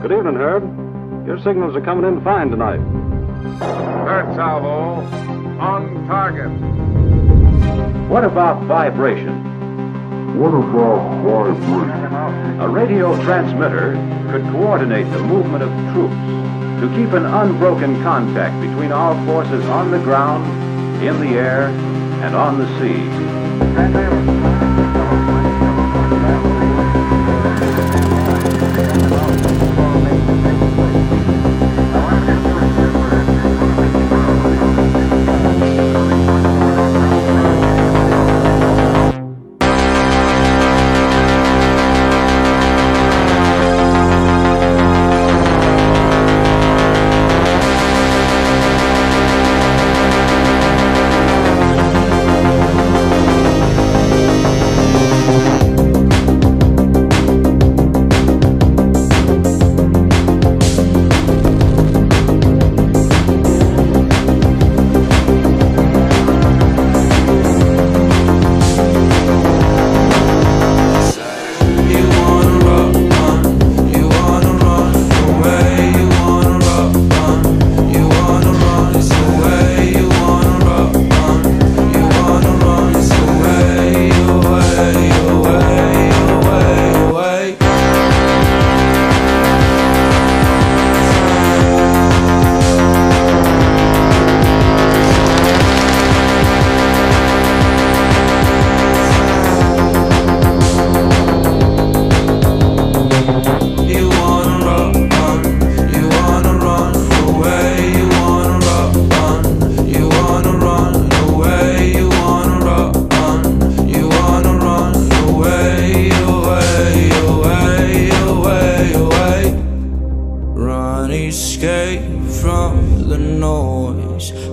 Good evening, Herb. Your signals are coming in fine tonight. Third salvo, on target. What about vibration? A radio transmitter could coordinate the movement of troops to keep an unbroken contact between our forces on the ground, in the air, and on the sea.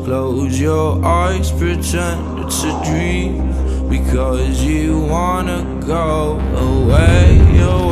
Close your eyes, pretend it's a dream, because you wanna go away.